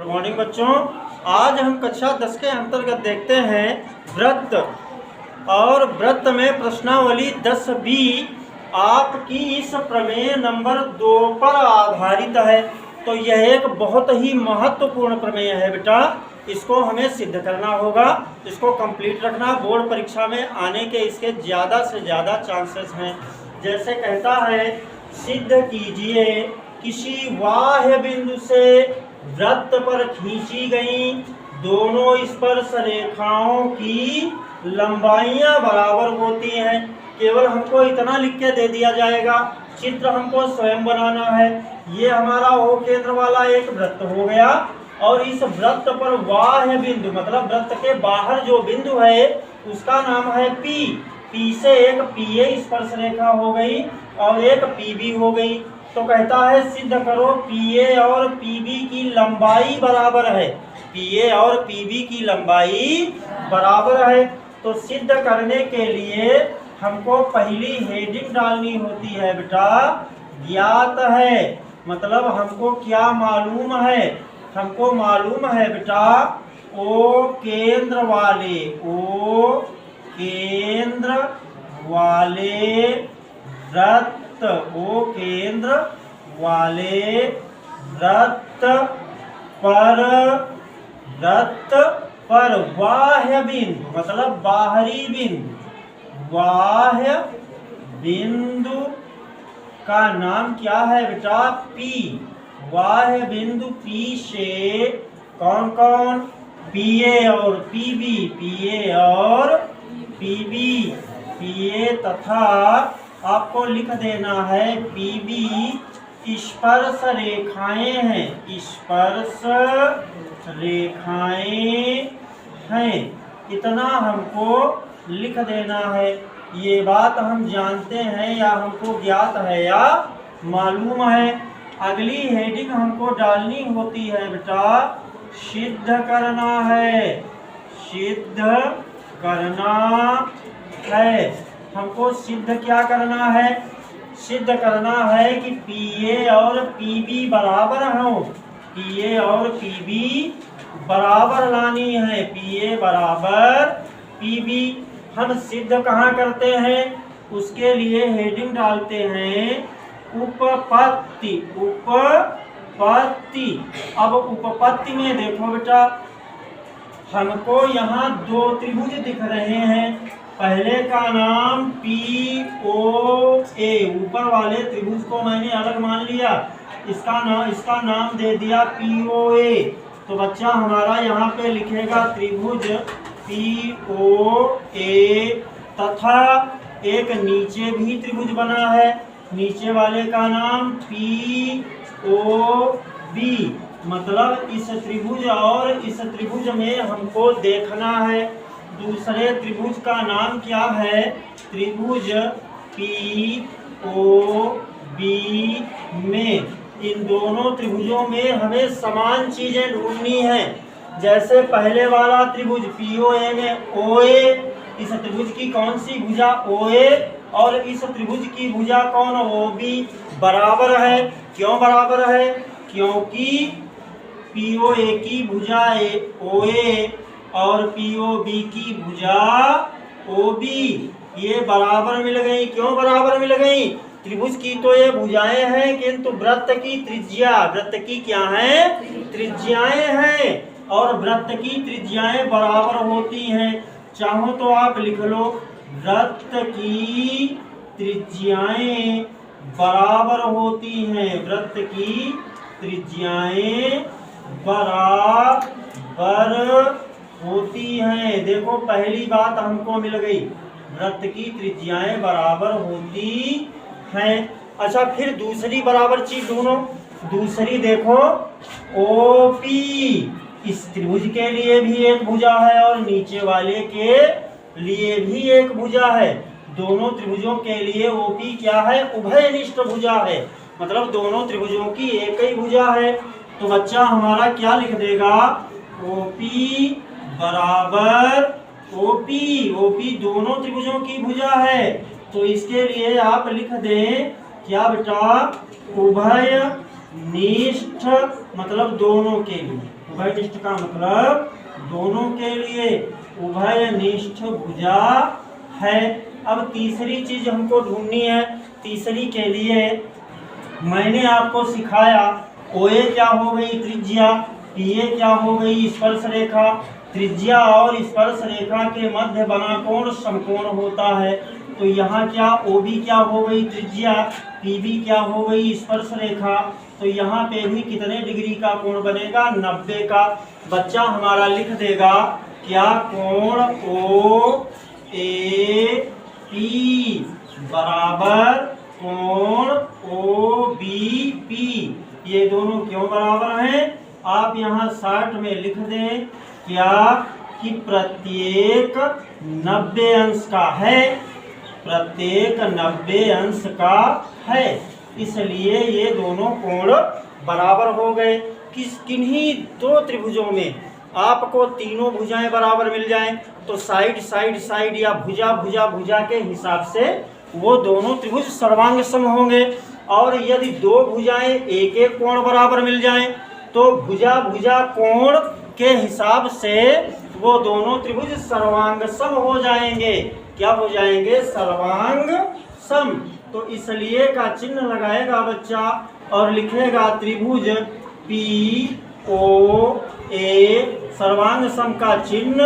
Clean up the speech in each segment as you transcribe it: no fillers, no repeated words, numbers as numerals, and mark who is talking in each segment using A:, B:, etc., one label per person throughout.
A: Good morning बच्चों। आज हम कक्षा 10 के अंतर्गत देखते हैं वृत्त, और वृत्त में प्रश्नावली 10B आपकी इस प्रमेय नंबर 2 पर आधारित है। तो यह एक बहुत ही महत्वपूर्ण प्रमेय है बेटा, इसको हमें सिद्ध करना होगा, इसको कंप्लीट रखना। बोर्ड परीक्षा में आने के इसके ज़्यादा से ज़्यादा चांसेस हैं। जैसे कहता है, सिद्ध कीजिए किसी बाह्य बिंदु से वृत्त पर खींची गई दोनों स्पर्श रेखाओं की लंबाइयां बराबर होती हैं। केवल हमको इतना लिख के दे दिया जाएगा, चित्र हमको स्वयं बनाना है। ये हमारा ओ केंद्र वाला एक वृत्त हो गया, और इस वृत्त पर बाह्य बिंदु मतलब वृत्त के बाहर जो बिंदु है उसका नाम है P। P से एक PA स्पर्श रेखा हो गई और एक PB हो गई। तो कहता है सिद्ध करो PA और PB की लंबाई बराबर है। PA और PB की लंबाई बराबर है। तो सिद्ध करने के लिए हमको पहली हेडिंग डालनी होती है बेटा, ज्ञात है। मतलब हमको क्या मालूम है? हमको मालूम है बेटा ओ केंद्र वाले, ओ केंद्र वाले वृत्त, ओ केंद्र वाले वृत्त पर बाह्य बिंदु मतलब बाहरी बिंदु, बाह्य बिंदु का नाम क्या है बेटा? P। बाह्य बिंदु P से कौन कौन? PA और PB, PA और PB, PA तथा आपको लिख देना है PB स्पर्श रेखाएं हैं, स्पर्श रेखाएं हैं। इतना हमको लिख देना है। ये बात हम जानते हैं या हमको ज्ञात है या मालूम है। अगली हेडिंग हमको डालनी होती है बेटा, सिद्ध करना है, सिद्ध करना है। हमको सिद्ध क्या करना है? सिद्ध करना है कि PA और PB बराबर हो, PA और PB बराबर लानी है, PA बराबर PB। हम सिद्ध कहाँ करते हैं? उसके लिए हेडिंग डालते हैं उपपत्ति, उपपत्ति। अब उपपत्ति में देखो बेटा, हमको यहाँ दो त्रिभुज दिख रहे हैं। पहले का नाम POA, ऊपर वाले त्रिभुज को मैंने अलग मान लिया, इसका नाम दे दिया POA। तो बच्चा हमारा यहाँ पे लिखेगा त्रिभुज POA, तथा एक नीचे भी त्रिभुज बना है, नीचे वाले का नाम POB। मतलब इस त्रिभुज और इस त्रिभुज में हमको देखना है दूसरे त्रिभुज का नाम क्या है? त्रिभुज POB में इन दोनों त्रिभुजों में हमें समान चीजें ढूंढनी है। जैसे पहले वाला त्रिभुज POA में OA, इस त्रिभुज की कौन सी भुजा? OA, और इस त्रिभुज की भुजा कौन? OB बराबर है। क्यों बराबर है? क्योंकि POA की भुजा OA और POB की भुजा OB, ये बराबर मिल गई। क्यों बराबर मिल गई? त्रिभुज की तो ये भुजाएं हैं, किंतु वृत्त की त्रिज्या, वृत्त की क्या है? त्रिज्याएं हैं, और वृत्त की त्रिज्याएं बराबर होती हैं। चाहो तो आप लिख लो, वृत्त की त्रिज्याएं बराबर होती हैं, वृत्त की त्रिज्याएं बराबर होती हैं। देखो पहली बात हमको मिल गई, वृत्त की त्रिज्याएं बराबर होती हैं। अच्छा, फिर दूसरी बराबर चीज ढूंढो। दूसरी देखो OP, इस त्रिभुज के लिए भी एक भुजा है और नीचे वाले के लिए भी एक भुजा है। दोनों त्रिभुजों के लिए OP क्या है? उभयनिष्ठ भुजा है, मतलब दोनों त्रिभुजों की एक ही भुजा है। तो बच्चा हमारा क्या लिख देगा? OP बराबर OP दोनों त्रिभुजों की भुजा है। तो इसके लिए आप लिख दें क्या बेटा? उभयनिष्ठ, मतलब दोनों के लिए। उभयनिष्ठ का मतलब दोनों के लिए उभयनिष्ठ भुजा है। अब तीसरी चीज हमको ढूंढनी है। तीसरी के लिए मैंने आपको सिखाया OA क्या हो गई त्रिज्या, PA क्या हो गई स्पर्श रेखा। त्रिज्या और स्पर्श रेखा के मध्य बना कोण समकोण होता है। तो यहाँ क्या OB क्या हो गई त्रिज्या, PB क्या हो गई स्पर्श रेखा। तो यहाँ पे भी कितने डिग्री का कोण बनेगा, 90 का। बच्चा हमारा लिख देगा क्या, कोण OAP बराबर कोण OBP। ये दोनों क्यों बराबर हैं, आप यहाँ 60 में लिख दें क्या कि प्रत्येक 90 अंश का है, प्रत्येक 90 अंश का है, इसलिए ये दोनों कोण बराबर हो गए। किन्हीं दो त्रिभुजों में आपको तीनों भुजाएं बराबर मिल जाएं तो साइड साइड साइड या भुजा भुजा भुजा के हिसाब से वो दोनों त्रिभुज सर्वांग सम होंगे। और यदि दो भुजाएं एक एक कोण बराबर मिल जाएं तो भुजा भुजा कोण के हिसाब से वो दोनों त्रिभुज सर्वांग सम हो जाएंगे। क्या हो जाएंगे, सर्वांग सम। तो इसलिए का चिन्ह लगाएगा बच्चा और लिखेगा त्रिभुज POA सर्वांग सम का चिन्ह,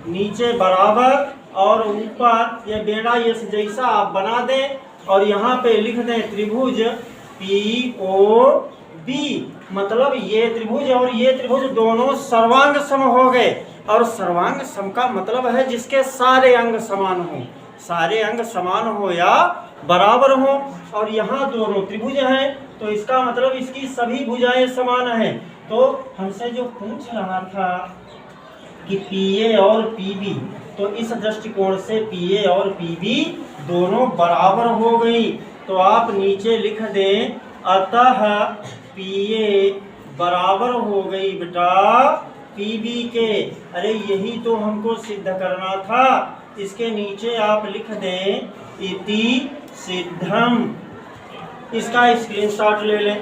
A: नीचे बराबर और ऊपर ये बेड़ा ये जैसा आप बना दें और यहाँ पे लिख दें त्रिभुज POB। मतलब ये त्रिभुज और ये त्रिभुज दोनों सर्वांग सम हो गए। और सर्वांग सम का मतलब है जिसके सारे अंग समान हो, सारे अंग समान हो या बराबर हो। और यहाँ दोनों त्रिभुज हैं तो इसका मतलब इसकी सभी भुजाएं समान हैं। तो हमसे जो पूछ रहा था कि PA और PB, तो इस दृष्टिकोण से PA और PB दोनों बराबर हो गई। तो आप नीचे लिख दें अतः PA बराबर हो गई बेटा PB के। अरे यही तो हमको सिद्ध करना था। इसके नीचे आप लिख दें इति सिद्धम, इसका स्क्रीनशॉट ले लें।